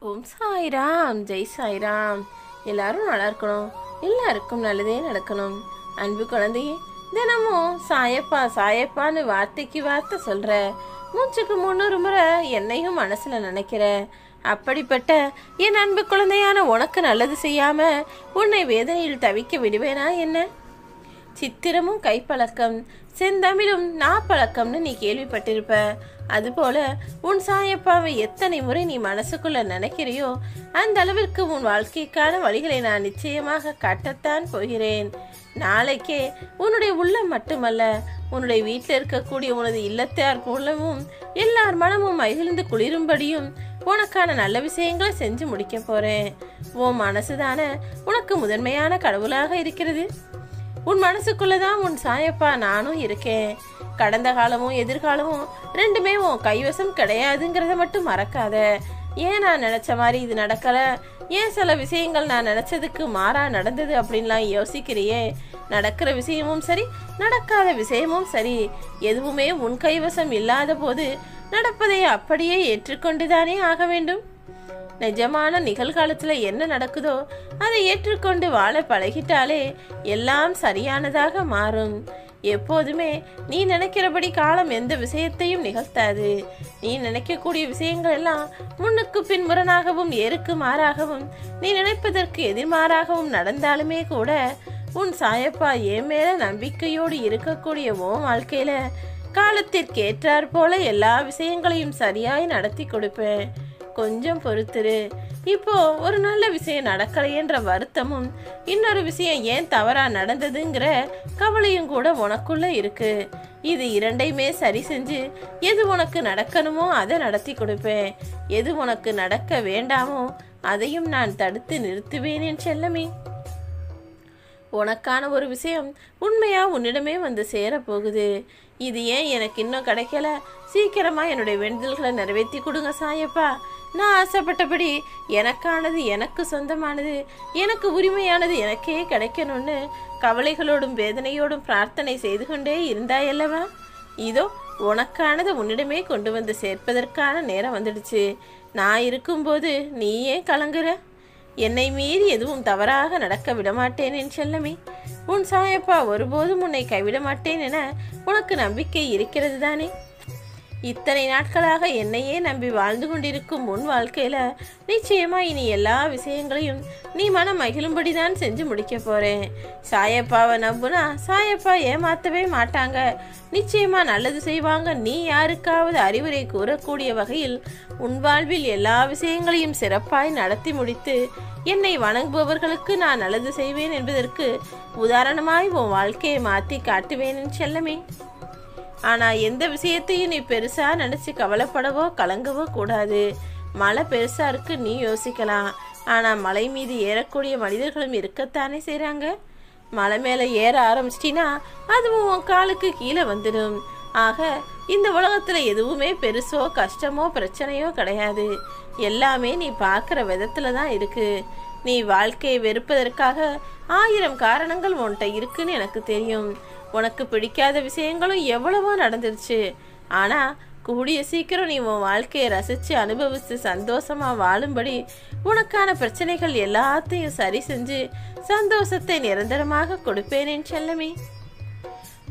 ஓம் சாய்ராம், ஜெய் சாய்ராம். எல்லாரும் நல்லா இருக்கணும், எல்லாருக்கும் நல்லதே நடக்கணும். அன்பு குழந்தையே, தினமும் சாயப்பா சாயப்பான்னு வார்த்தைக்கு வார்த்தை சொல்ற, மூச்சுக்கு 300 முறை என்னையும் மனசுல நினைக்கிற, அப்படிப்பட்ட என் அன்பு குழந்தையான உனக்கு நல்லது செய்யாம உன்னை வேதனையில் தவிக்க விடுவேனா என்ன? சித்திரமும் கைப்பழக்கம், செந்தமிழும் நாப்பழக்கம்னு நீ கேள்விப்பட்டிருப்ப. அதுபோல உன் சாயப்பாவை எத்தனை முறை நீ மனசுக்குள்ள நினைக்கிறியோ அந்த அளவிற்கு உன் வாழ்க்கைக்கான வழிகளை நான் நிச்சயமாக காட்டத்தான் போகிறேன். நாளைக்கே உன்னுடைய உள்ளம் மட்டுமல்ல, உன்னுடைய வீட்டில் இருக்கக்கூடிய உனது இல்லத்தார் உள்ளமும் எல்லார் மனமும் மகிழ்ந்து குளிரும்படியும் உனக்கான நல்ல விஷயங்களை செஞ்சு முடிக்க போறேன். உன் மனசுதானே உனக்கு முதன்மையான கடவுளாக இருக்கிறது. உன் மனசுக்குள்ளதான் உன் சாயப்பா நானும் இருக்கேன். கடந்த காலமும் எதிர்காலமும் ரெண்டுமே உன் கைவசம் கிடையாதுங்கிறத மட்டும் மறக்காத. ஏன் நான் நினைச்ச மாதிரி இது நடக்கல, ஏன் சில விஷயங்கள் நான் நினைச்சதுக்கு மாறா நடந்தது அப்படின்லாம் யோசிக்கிறியே. நடக்கிற விஷயமும் சரி, நடக்காத விஷயமும் சரி, எதுவுமே உன் கைவசம் இல்லாத போது நடப்பதை அப்படியே ஏற்றுக்கொண்டுதானே ஆக வேண்டும். நிஜமான நிகழ்காலத்துல என்ன நடக்குதோ அதை ஏற்றுக்கொண்டு வாழ பழகிட்டாலே எல்லாம் சரியானதாக மாறும். எப்போதுமே நீ நினைக்கிறபடி காலம் எந்த விஷயத்தையும் நிகழ்த்தாது. நீ நினைக்கக்கூடிய விஷயங்கள் எல்லாம் முன்னுக்கு பின்முரணாகவும் ஏருக்கு மாறாகவும் நீ நினைப்பதற்கு எதிர்மாறாகவும் நடந்தாலுமே கூட உன் சாயப்பா என் மேல நம்பிக்கையோடு இருக்கக்கூடிய உன் வாழ்க்கையில காலத்திற்கு ஏற்றாற் போல எல்லா விஷயங்களையும் சரியாய் நடத்தி கொடுப்பேன். கொஞ்சம் பொறுத்துரு. இப்போ ஒரு நல்ல விஷயம் நடக்கலையென்ற வருத்தமும், இன்னொரு விஷயம் ஏன் தவறா நடந்ததுங்கிற கவலையும் கூட உனக்குள்ள இருக்கு. இது இரண்டையுமே சரி செஞ்சு எது உனக்கு நடக்கணுமோ அதை நடத்தி கொடுப்பேன். எது உனக்கு நடக்க வேண்டாமோ அதையும் நான் தடுத்து நிறுத்துவேன் என் செல்லமே. உனக்கான ஒரு விஷயம் உண்மையா உன்னிடமே வந்து சேரப்போகுது. இது ஏன் எனக்கு இன்னும் கிடைக்கல, சீக்கிரமா என்னுடைய வேண்டுதல்களை நிறைவேற்றி கொடுங்க சாயப்பா. நான் ஆசைப்பட்டபடி எனக்கானது, எனக்கு சொந்தமானது, எனக்கு உரிமையானது எனக்கே கிடைக்கணும்னு கவலைகளோடும் வேதனையோடும் பிரார்த்தனை செய்து கொண்டே இருந்தாயல்லவா? இதோ உனக்கானது உன்னிடமே கொண்டு வந்து சேர்ப்பதற்கான நேரம் வந்துடுச்சு. நான் இருக்கும்போது நீ ஏன் கலங்குற? என்னை மீறி எதுவும் தவறாக நடக்க விடமாட்டேன் என் செல்லமே. உன் சாயப்பா ஒருபோதும் உன்னை கைவிட மாட்டேன் என உனக்கு நம்பிக்கை இருக்கிறது தானே? இத்தனை நாட்களாக என்னையே நம்பி வாழ்ந்து கொண்டிருக்கும் உன் வாழ்க்கையில நிச்சயமா இனி எல்லா விஷயங்களையும் நீ மனம் மகிழும்படிதான் செஞ்சு முடிக்க போறேன். சாயப்பாவை நம்புனா சாயப்பா ஏமாத்தவே மாட்டாங்க. நிச்சயமா நல்லது செய்வாங்க. நீ யாருக்காவது அறிவுரை கூறக்கூடிய வகையில் உன் வாழ்வில் எல்லா விஷயங்களையும் சிறப்பாய் நடத்தி முடித்து என்னை வணங்குபவர்களுக்கு நான் நல்லது செய்வேன் என்பதற்கு உதாரணமாய் உன் வாழ்க்கையை மாற்றி காட்டுவேன் செல்லமே. ஆனா எந்த விஷயத்தையும் நீ பெருசா நினைச்சு கவலைப்படவோ கலங்கவோ கூடாது. மலை பெருசா இருக்கு நீ யோசிக்கலாம், ஆனா மலை மீது ஏறக்கூடிய மனிதர்களும் இருக்கத்தானே செய்றாங்க. மலை மேல ஏற ஆரம்பிச்சிட்டினா அதுவும் உன் காலுக்கு கீழே வந்துடும். ஆக இந்த உலகத்துல எதுவுமே பெருசோ கஷ்டமோ பிரச்சனையோ கிடையாது. எல்லாமே நீ பார்க்குற விதத்துல தான் இருக்கு. நீ வாழ்க்கையை வெறுப்பதற்காக 1000 காரணங்கள் உன்கிட்ட இருக்குன்னு எனக்கு தெரியும். உனக்கு பிடிக்காத விஷயங்களும் எவ்வளவோ நடந்துருச்சு. ஆனா கூடிய சீக்கிரம் நீ உன் வாழ்க்கையை ரசிச்சு அனுபவிச்சு சந்தோஷமா வாழும்படி உனக்கான பிரச்சனைகள் எல்லாத்தையும் சரி செஞ்சு சந்தோஷத்தை நிரந்தரமாக கொடுப்பேன் செல்லமே.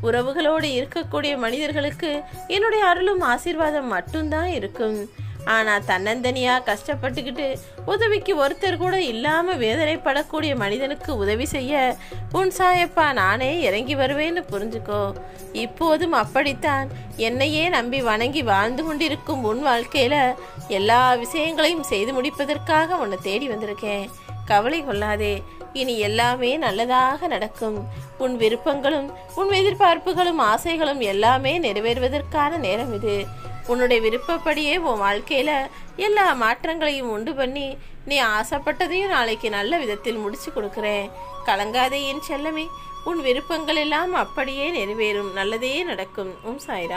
உறவுகளோடு இருக்கக்கூடிய மனிதர்களுக்கு என்னுடைய அருளும் ஆசீர்வாதம் மட்டும்தான் இருக்கும். ஆனா தன்னந்தனியா கஷ்டப்பட்டுக்கிட்டு உதவிக்கு ஒருத்தர் கூட இல்லாம வேதனைப்படக்கூடிய மனிதனுக்கு உதவி செய்ய உன் சாயப்பா நானே இறங்கி வருவேன்னு புரிஞ்சுக்கோ. இப்போதும் அப்படித்தான் என்னையே நம்பி வணங்கி வாழ்ந்து கொண்டிருக்கும் உன் வாழ்க்கையில எல்லா விஷயங்களையும் செய்து முடிப்பதற்காக உன்னை தேடி வந்திருக்கேன். கவலை கொள்ளாதே, இனி எல்லாமே நல்லதாக நடக்கும். உன் விருப்பங்களும் உன் எதிர்பார்ப்புகளும் ஆசைகளும் எல்லாமே நிறைவேறுவதற்கான நேரம் இது. உன்னுடைய விருப்பப்படியே உன் வாழ்க்கையில எல்லா மாற்றங்களையும் உண்டு பண்ணி நீ ஆசைப்பட்டதையும் நாளைக்கு நல்ல விதத்தில் முடிச்சு கொடுக்குறேன். கலங்காதே என் செல்லமே. உன் விருப்பங்கள் எல்லாம் அப்படியே நிறைவேறும். நல்லதே நடக்கும். சாய்ராம்.